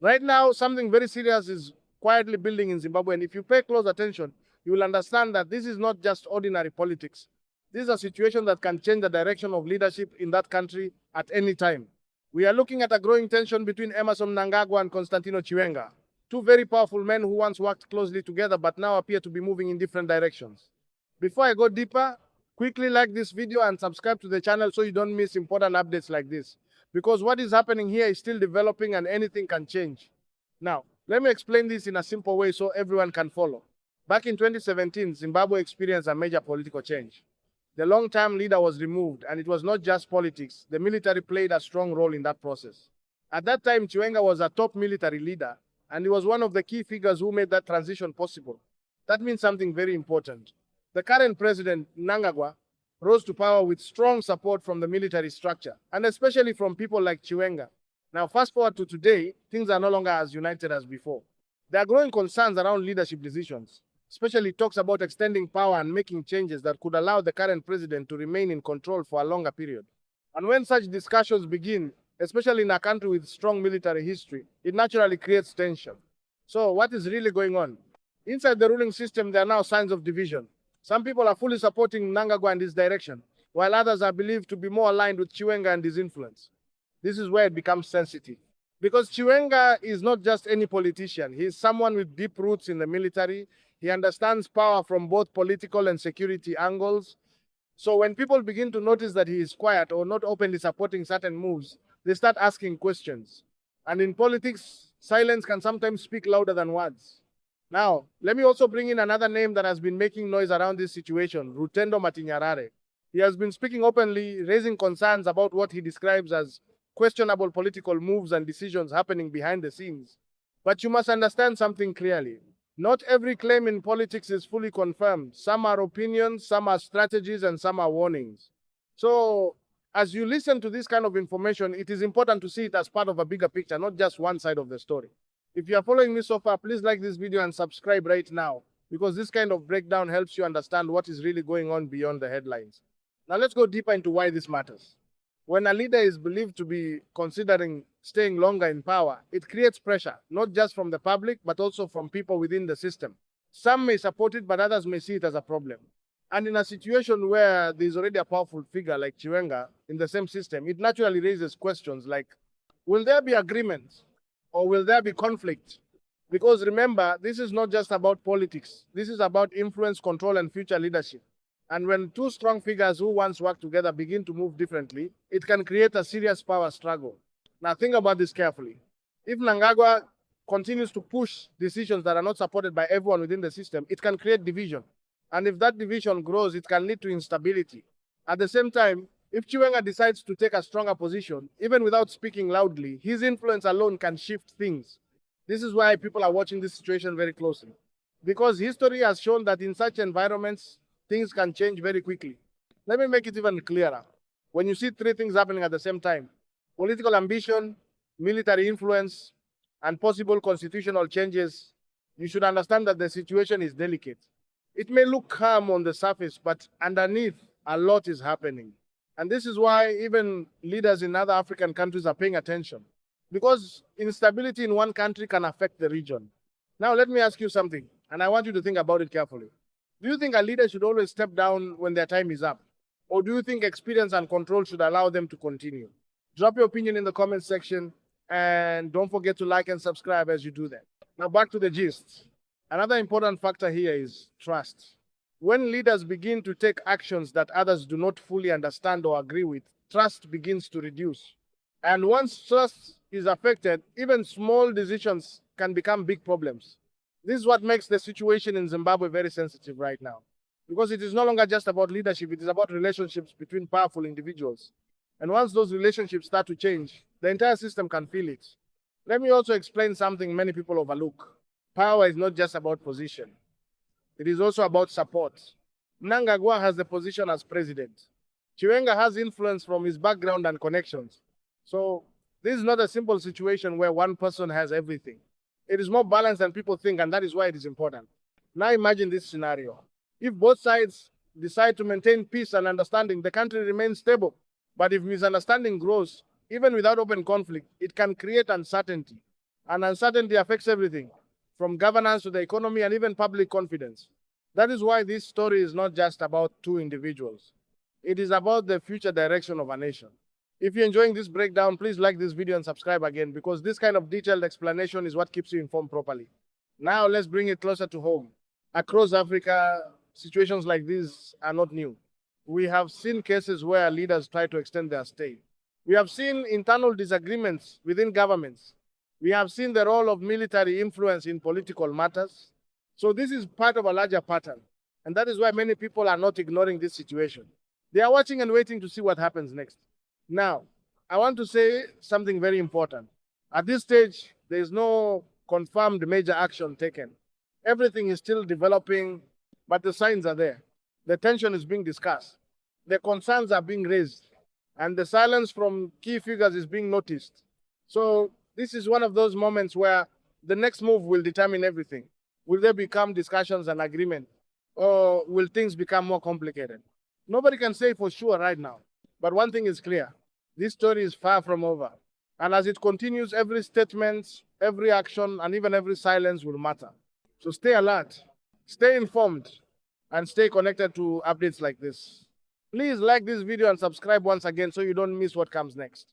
Right now, something very serious is quietly building in Zimbabwe, and if you pay close attention, you will understand that this is not just ordinary politics. This is a situation that can change the direction of leadership in that country at any time. We are looking at a growing tension between Emerson Mnangagwa and Constantino Chiwenga, two very powerful men who once worked closely together but now appear to be moving in different directions. Before I go deeper, quickly like this video and subscribe to the channel so you don't miss important updates like this. Because what is happening here is still developing and anything can change. Now, let me explain this in a simple way so everyone can follow. Back in 2017, Zimbabwe experienced a major political change. The long-term leader was removed, and it was not just politics. The military played a strong role in that process. At that time, Chiwenga was a top military leader, and he was one of the key figures who made that transition possible. That means something very important. The current president, Mnangagwa, rose to power with strong support from the military structure, and especially from people like Chiwenga. Now, fast forward to today, things are no longer as united as before. There are growing concerns around leadership decisions, especially talks about extending power and making changes that could allow the current president to remain in control for a longer period. And when such discussions begin, especially in a country with strong military history, it naturally creates tension. So what is really going on? Inside the ruling system, there are now signs of division. Some people are fully supporting Mnangagwa and his direction, while others are believed to be more aligned with Chiwenga and his influence. This is where it becomes sensitive. Because Chiwenga is not just any politician. He is someone with deep roots in the military. He understands power from both political and security angles. So when people begin to notice that he is quiet or not openly supporting certain moves, they start asking questions. And in politics, silence can sometimes speak louder than words. Now, let me also bring in another name that has been making noise around this situation, Rutendo. He has been speaking openly, raising concerns about what he describes as questionable political moves and decisions happening behind the scenes. But you must understand something clearly. Not every claim in politics is fully confirmed. Some are opinions, some are strategies, and some are warnings. So, as you listen to this kind of information, it is important to see it as part of a bigger picture, not just one side of the story. If you are following me so far, please like this video and subscribe right now, because this kind of breakdown helps you understand what is really going on beyond the headlines. Now let's go deeper into why this matters. When a leader is believed to be considering staying longer in power, it creates pressure, not just from the public, but also from people within the system. Some may support it, but others may see it as a problem. And in a situation where there's already a powerful figure like Chiwenga in the same system, it naturally raises questions like, will there be agreement or will there be conflict? Because remember, this is not just about politics. This is about influence, control, and future leadership. And when two strong figures who once worked together begin to move differently, it can create a serious power struggle. Now think about this carefully. If Mnangagwa continues to push decisions that are not supported by everyone within the system, it can create division. And if that division grows, it can lead to instability. At the same time, if Chiwenga decides to take a stronger position, even without speaking loudly, his influence alone can shift things. This is why people are watching this situation very closely. Because history has shown that in such environments, things can change very quickly. Let me make it even clearer. When you see three things happening at the same time, political ambition, military influence, and possible constitutional changes, you should understand that the situation is delicate. It may look calm on the surface, but underneath, a lot is happening. And this is why even leaders in other African countries are paying attention. Because instability in one country can affect the region. Now, let me ask you something, and I want you to think about it carefully. Do you think a leader should always step down when their time is up? Or do you think experience and control should allow them to continue? Drop your opinion in the comment section, and don't forget to like and subscribe as you do that. Now back to the gist. Another important factor here is trust. When leaders begin to take actions that others do not fully understand or agree with, trust begins to reduce. And once trust is affected, even small decisions can become big problems. This is what makes the situation in Zimbabwe very sensitive right now. Because it is no longer just about leadership, it is about relationships between powerful individuals. And once those relationships start to change, the entire system can feel it. Let me also explain something many people overlook. Power is not just about position. It is also about support. Mnangagwa has the position as president. Chiwenga has influence from his background and connections. So this is not a simple situation where one person has everything. It is more balanced than people think, and that is why it is important. Now imagine this scenario. If both sides decide to maintain peace and understanding, the country remains stable. But if misunderstanding grows, even without open conflict, it can create uncertainty. And uncertainty affects everything, from governance to the economy and even public confidence. That is why this story is not just about two individuals. It is about the future direction of a nation. If you're enjoying this breakdown, please like this video and subscribe again, because this kind of detailed explanation is what keeps you informed properly. Now let's bring it closer to home. Across Africa, situations like these are not new. We have seen cases where leaders try to extend their stay. We have seen internal disagreements within governments. We have seen the role of military influence in political matters. So this is part of a larger pattern. And that is why many people are not ignoring this situation. They are watching and waiting to see what happens next. Now, I want to say something very important. At this stage, there is no confirmed major action taken. Everything is still developing, but the signs are there. The tension is being discussed. The concerns are being raised. And the silence from key figures is being noticed. So this is one of those moments where the next move will determine everything. Will there become discussions and agreement? Or will things become more complicated? Nobody can say for sure right now. But one thing is clear. This story is far from over. And as it continues, every statement, every action, and even every silence will matter. So stay alert, stay informed, and stay connected to updates like this. Please like this video and subscribe once again so you don't miss what comes next.